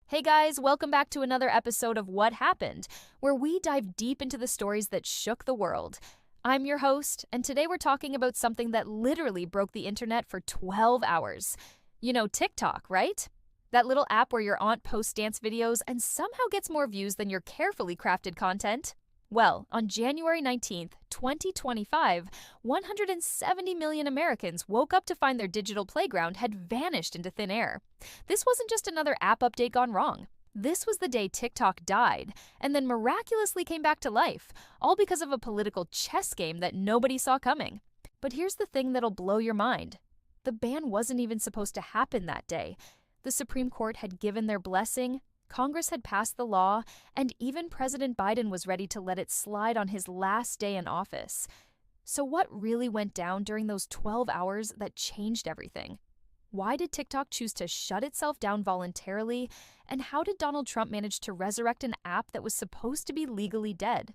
Hey guys, welcome back to another episode of What Happened, where we dive deep into the stories that shook the world. I'm your host, and today we're talking about something that literally broke the internet for 12 hours. You know, TikTok, right? That little app where your aunt posts dance videos and somehow gets more views than your carefully crafted content. Well, on January 19th, 2025, 170 million Americans woke up to find their digital playground had vanished into thin air. This wasn't just another app update gone wrong. This was the day TikTok died and then miraculously came back to life, all because of a political chess game that nobody saw coming. But here's the thing that'll blow your mind. The ban wasn't even supposed to happen that day. The Supreme Court had given their blessing, Congress had passed the law, and even President Biden was ready to let it slide on his last day in office. So what really went down during those 12 hours that changed everything? Why did TikTok choose to shut itself down voluntarily? And how did Donald Trump manage to resurrect an app that was supposed to be legally dead?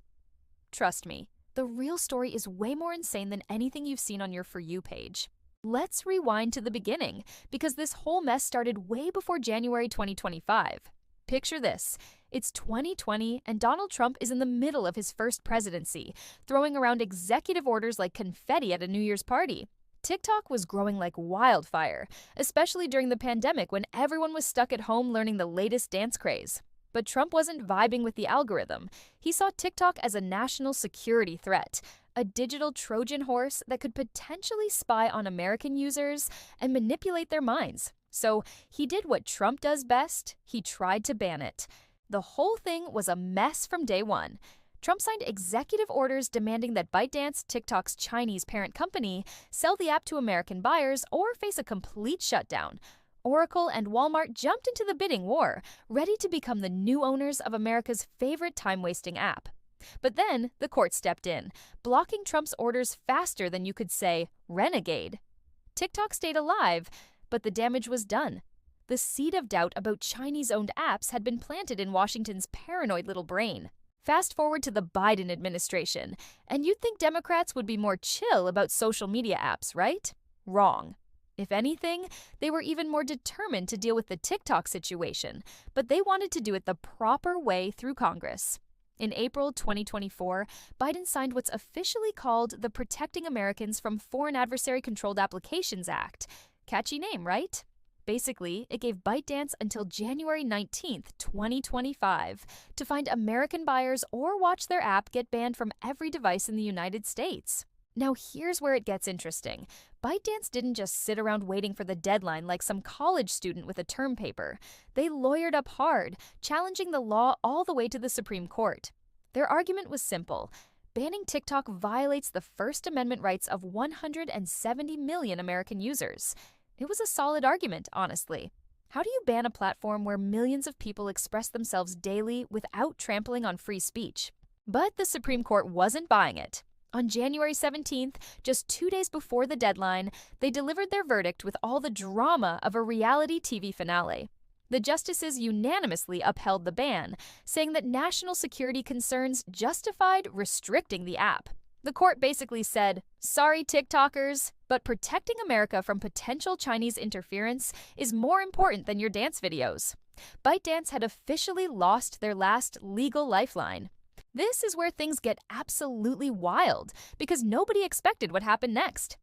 Trust me, the real story is way more insane than anything you've seen on your For You page. Let's rewind to the beginning, because this whole mess started way before January 2025. Picture this. It's 2020, and Donald Trump is in the middle of his first presidency, throwing around executive orders like confetti at a New Year's party. TikTok was growing like wildfire, especially during the pandemic when everyone was stuck at home learning the latest dance craze. But Trump wasn't vibing with the algorithm. He saw TikTok as a national security threat, a digital Trojan horse that could potentially spy on American users and manipulate their minds. So he did what Trump does best. He tried to ban it. The whole thing was a mess from day one. Trump signed executive orders demanding that ByteDance, TikTok's Chinese parent company, sell the app to American buyers or face a complete shutdown. Oracle and Walmart jumped into the bidding war, ready to become the new owners of America's favorite time-wasting app. But then the court stepped in, blocking Trump's orders faster than you could say, renegade. TikTok stayed alive, but the damage was done. The seed of doubt about Chinese-owned apps had been planted in Washington's paranoid little brain. Fast forward to the Biden administration, and you'd think Democrats would be more chill about social media apps, right? Wrong. If anything, they were even more determined to deal with the TikTok situation, but they wanted to do it the proper way through Congress. In April 2024, Biden signed what's officially called the Protecting Americans from Foreign Adversary-Controlled Applications Act. Catchy name, right? Basically, it gave ByteDance until January 19th, 2025, to find American buyers or watch their app get banned from every device in the United States. Now here's where it gets interesting. ByteDance didn't just sit around waiting for the deadline like some college student with a term paper. They lawyered up hard, challenging the law all the way to the Supreme Court. Their argument was simple. Banning TikTok violates the First Amendment rights of 170 million American users. It was a solid argument, honestly. How do you ban a platform where millions of people express themselves daily without trampling on free speech? But the Supreme Court wasn't buying it. On January 17th, just 2 days before the deadline, they delivered their verdict with all the drama of a reality TV finale. The justices unanimously upheld the ban, saying that national security concerns justified restricting the app. The court basically said, sorry TikTokers, but protecting America from potential Chinese interference is more important than your dance videos. ByteDance had officially lost their last legal lifeline. This is where things get absolutely wild, because nobody expected what happened next.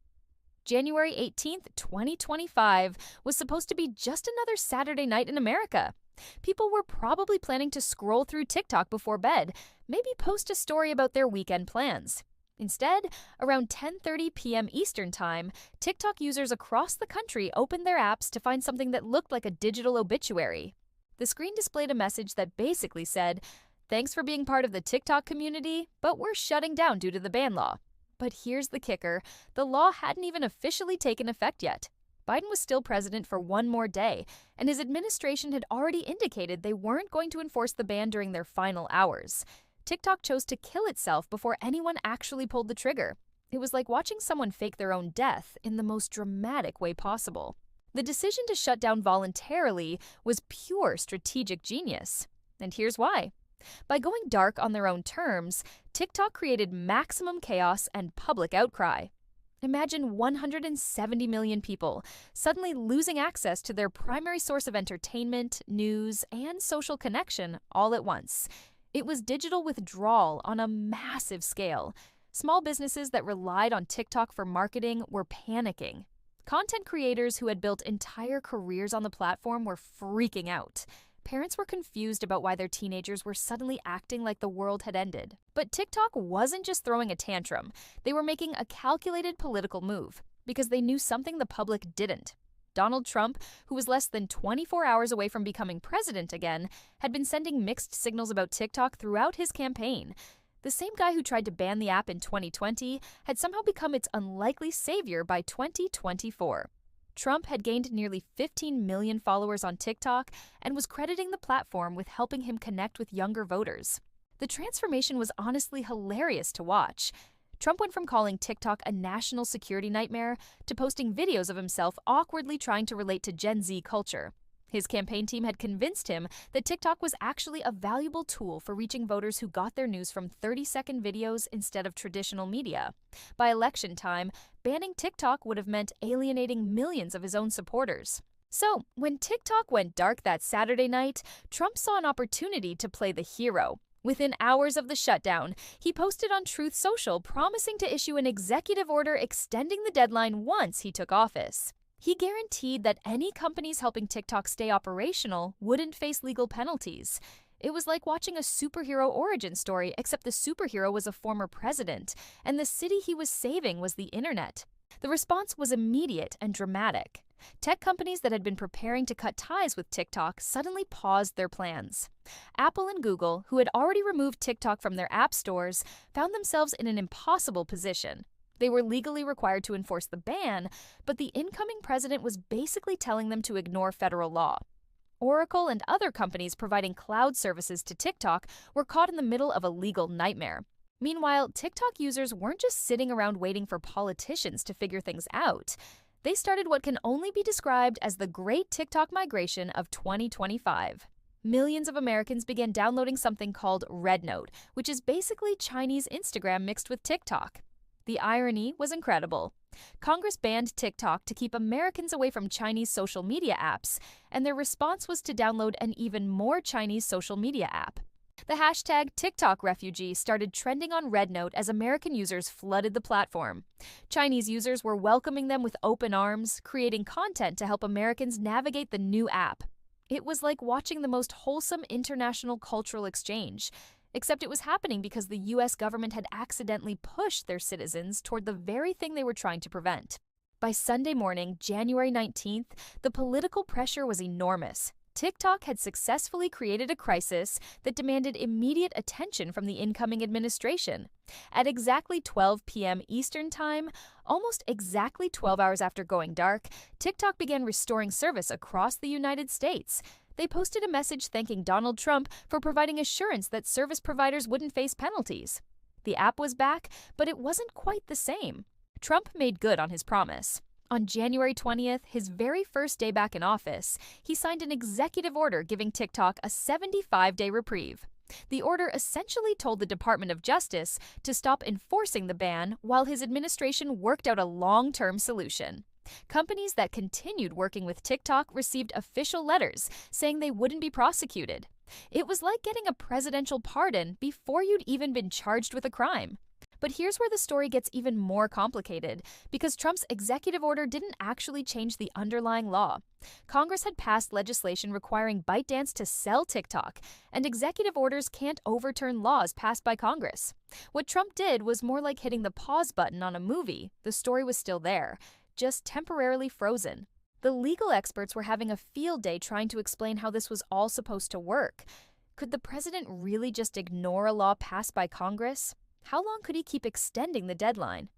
January 18th, 2025 was supposed to be just another Saturday night in America. People were probably planning to scroll through TikTok before bed, maybe post a story about their weekend plans. Instead, around 10:30 p.m. Eastern Time, TikTok users across the country opened their apps to find something that looked like a digital obituary. The screen displayed a message that basically said, "Thanks for being part of the TikTok community, but we're shutting down due to the ban law." But here's the kicker. The law hadn't even officially taken effect yet. Biden was still president for one more day, and his administration had already indicated they weren't going to enforce the ban during their final hours. TikTok chose to kill itself before anyone actually pulled the trigger. It was like watching someone fake their own death in the most dramatic way possible. The decision to shut down voluntarily was pure strategic genius. And here's why. By going dark on their own terms, TikTok created maximum chaos and public outcry. Imagine 170 million people suddenly losing access to their primary source of entertainment, news, and social connection all at once. It was digital withdrawal on a massive scale. Small businesses that relied on TikTok for marketing were panicking. Content creators who had built entire careers on the platform were freaking out. Parents were confused about why their teenagers were suddenly acting like the world had ended. But TikTok wasn't just throwing a tantrum. They were making a calculated political move because they knew something the public didn't. Donald Trump, who was less than 24 hours away from becoming president again, had been sending mixed signals about TikTok throughout his campaign. The same guy who tried to ban the app in 2020 had somehow become its unlikely savior by 2024. Trump had gained nearly 15 million followers on TikTok and was crediting the platform with helping him connect with younger voters. The transformation was honestly hilarious to watch. Trump went from calling TikTok a national security nightmare to posting videos of himself awkwardly trying to relate to Gen Z culture. His campaign team had convinced him that TikTok was actually a valuable tool for reaching voters who got their news from 30-second videos instead of traditional media. By election time, banning TikTok would have meant alienating millions of his own supporters. So, when TikTok went dark that Saturday night, Trump saw an opportunity to play the hero. Within hours of the shutdown, he posted on Truth Social promising to issue an executive order extending the deadline once he took office. He guaranteed that any companies helping TikTok stay operational wouldn't face legal penalties. It was like watching a superhero origin story, except the superhero was a former president, and the city he was saving was the internet. The response was immediate and dramatic. Tech companies that had been preparing to cut ties with TikTok suddenly paused their plans. Apple and Google, who had already removed TikTok from their app stores, found themselves in an impossible position. They were legally required to enforce the ban, but the incoming president was basically telling them to ignore federal law. Oracle and other companies providing cloud services to TikTok were caught in the middle of a legal nightmare. Meanwhile, TikTok users weren't just sitting around waiting for politicians to figure things out. They started what can only be described as the Great TikTok Migration of 2025. Millions of Americans began downloading something called RedNote, which is basically Chinese Instagram mixed with TikTok. The irony was incredible. Congress banned TikTok to keep Americans away from Chinese social media apps, and their response was to download an even more Chinese social media app. The hashtag TikTok refugee started trending on RedNote as American users flooded the platform. Chinese users were welcoming them with open arms, creating content to help Americans navigate the new app. It was like watching the most wholesome international cultural exchange. Except it was happening because the U.S. government had accidentally pushed their citizens toward the very thing they were trying to prevent. By Sunday morning, January 19th, the political pressure was enormous. TikTok had successfully created a crisis that demanded immediate attention from the incoming administration. At exactly 12 p.m. Eastern Time, almost exactly 12 hours after going dark, TikTok began restoring service across the United States. They posted a message thanking Donald Trump for providing assurance that service providers wouldn't face penalties. The app was back, but it wasn't quite the same. Trump made good on his promise. On January 20th, his very first day back in office, he signed an executive order giving TikTok a 75-day reprieve. The order essentially told the Department of Justice to stop enforcing the ban while his administration worked out a long-term solution. Companies that continued working with TikTok received official letters saying they wouldn't be prosecuted. It was like getting a presidential pardon before you'd even been charged with a crime. But here's where the story gets even more complicated, because Trump's executive order didn't actually change the underlying law. Congress had passed legislation requiring ByteDance to sell TikTok, and executive orders can't overturn laws passed by Congress. What Trump did was more like hitting the pause button on a movie. The story was still there, just temporarily frozen. The legal experts were having a field day trying to explain how this was all supposed to work. Could the president really just ignore a law passed by Congress? How long could he keep extending the deadline?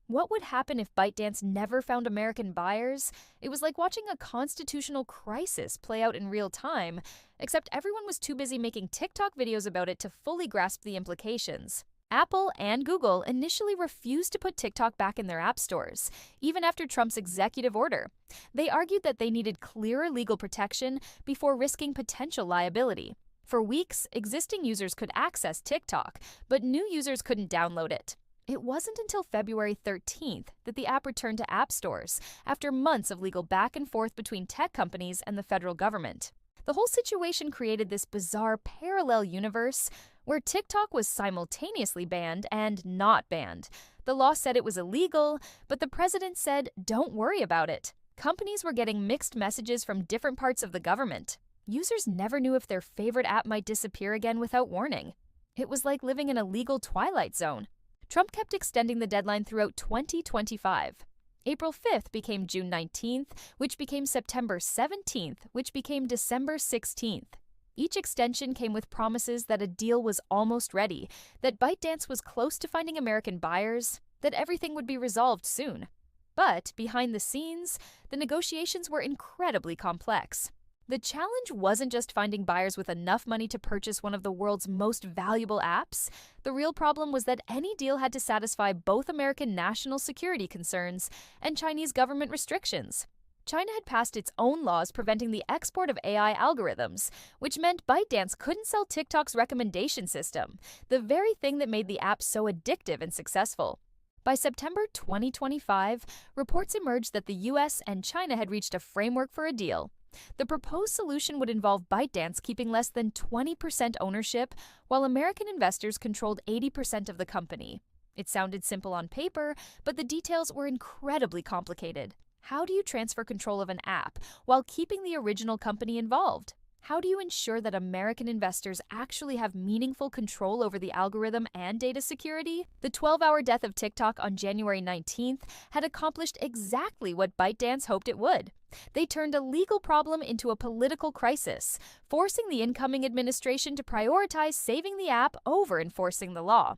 What would happen if ByteDance never found American buyers? It was like watching a constitutional crisis play out in real time, except everyone was too busy making TikTok videos about it to fully grasp the implications. Apple and Google initially refused to put TikTok back in their app stores, even after Trump's executive order. They argued that they needed clearer legal protection before risking potential liability. For weeks, existing users could access TikTok, but new users couldn't download it. It wasn't until February 13th that the app returned to app stores after months of legal back and forth between tech companies and the federal government. The whole situation created this bizarre parallel universe where TikTok was simultaneously banned and not banned. The law said it was illegal, but the president said, "Don't worry about it." Companies were getting mixed messages from different parts of the government. Users never knew if their favorite app might disappear again without warning. It was like living in a legal twilight zone. Trump kept extending the deadline throughout 2025. April 5th became June 19th, which became September 17th, which became December 16th. Each extension came with promises that a deal was almost ready, that ByteDance was close to finding American buyers, that everything would be resolved soon. But behind the scenes, the negotiations were incredibly complex. The challenge wasn't just finding buyers with enough money to purchase one of the world's most valuable apps. The real problem was that any deal had to satisfy both American national security concerns and Chinese government restrictions. China had passed its own laws preventing the export of AI algorithms, which meant ByteDance couldn't sell TikTok's recommendation system, the very thing that made the app so addictive and successful. By September 2025, reports emerged that the US and China had reached a framework for a deal. The proposed solution would involve ByteDance keeping less than 20% ownership, while American investors controlled 80% of the company. It sounded simple on paper, but the details were incredibly complicated. How do you transfer control of an app while keeping the original company involved? How do you ensure that American investors actually have meaningful control over the algorithm and data security? The 12-hour death of TikTok on January 19th had accomplished exactly what ByteDance hoped it would. They turned a legal problem into a political crisis, forcing the incoming administration to prioritize saving the app over enforcing the law.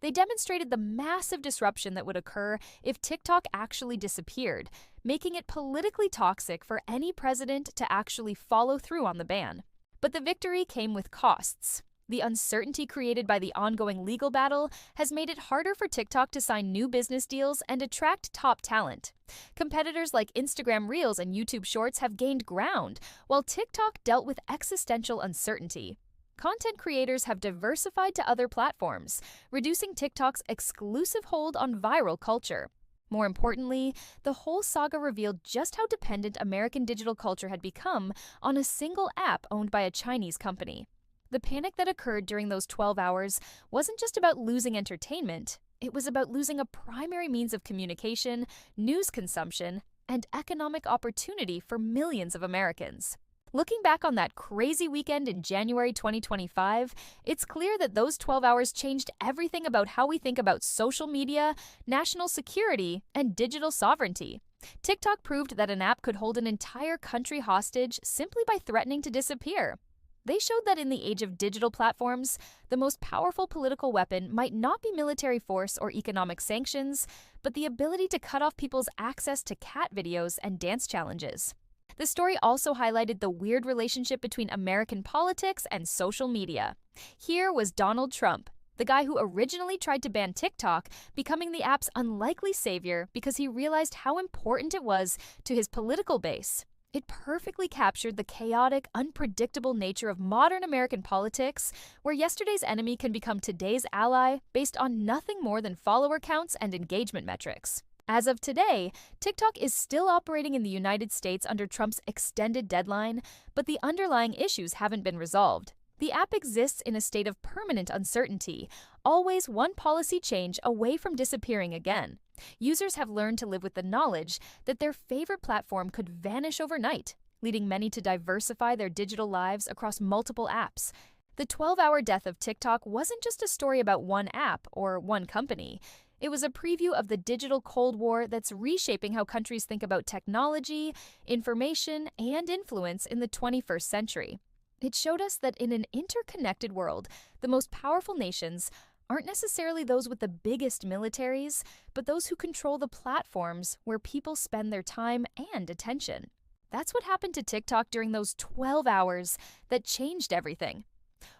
They demonstrated the massive disruption that would occur if TikTok actually disappeared, making it politically toxic for any president to actually follow through on the ban. But the victory came with costs. The uncertainty created by the ongoing legal battle has made it harder for TikTok to sign new business deals and attract top talent. Competitors like Instagram Reels and YouTube Shorts have gained ground, while TikTok dealt with existential uncertainty. Content creators have diversified to other platforms, reducing TikTok's exclusive hold on viral culture. More importantly, the whole saga revealed just how dependent American digital culture had become on a single app owned by a Chinese company. The panic that occurred during those 12 hours wasn't just about losing entertainment, it was about losing a primary means of communication, news consumption, and economic opportunity for millions of Americans. Looking back on that crazy weekend in January 2025, it's clear that those 12 hours changed everything about how we think about social media, national security, and digital sovereignty. TikTok proved that an app could hold an entire country hostage simply by threatening to disappear. They showed that in the age of digital platforms, the most powerful political weapon might not be military force or economic sanctions, but the ability to cut off people's access to cat videos and dance challenges. The story also highlighted the weird relationship between American politics and social media. Here was Donald Trump, the guy who originally tried to ban TikTok, becoming the app's unlikely savior because he realized how important it was to his political base. It perfectly captured the chaotic, unpredictable nature of modern American politics, where yesterday's enemy can become today's ally based on nothing more than follower counts and engagement metrics. As of today, TikTok is still operating in the United States under Trump's extended deadline, but the underlying issues haven't been resolved. The app exists in a state of permanent uncertainty, always one policy change away from disappearing again. Users have learned to live with the knowledge that their favorite platform could vanish overnight, leading many to diversify their digital lives across multiple apps. The 12-hour death of TikTok wasn't just a story about one app or one company. It was a preview of the digital Cold War that's reshaping how countries think about technology, information, and influence in the 21st century. It showed us that in an interconnected world, the most powerful nations aren't necessarily those with the biggest militaries, but those who control the platforms where people spend their time and attention. That's what happened to TikTok during those 12 hours that changed everything.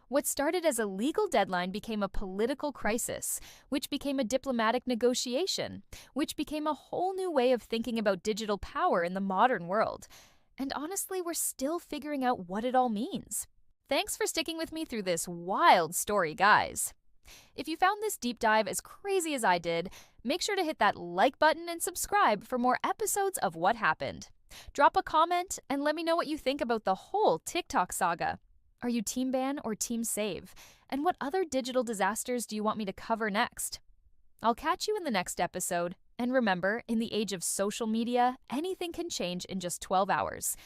What started as a legal deadline became a political crisis, which became a diplomatic negotiation, which became a whole new way of thinking about digital power in the modern world. And honestly, we're still figuring out what it all means. Thanks for sticking with me through this wild story, guys. If you found this deep dive as crazy as I did, make sure to hit that like button and subscribe for more episodes of What Happened. Drop a comment and let me know what you think about the whole TikTok saga. Are you Team Ban or Team Save? And what other digital disasters do you want me to cover next? I'll catch you in the next episode. And remember, in the age of social media, anything can change in just 12 hours.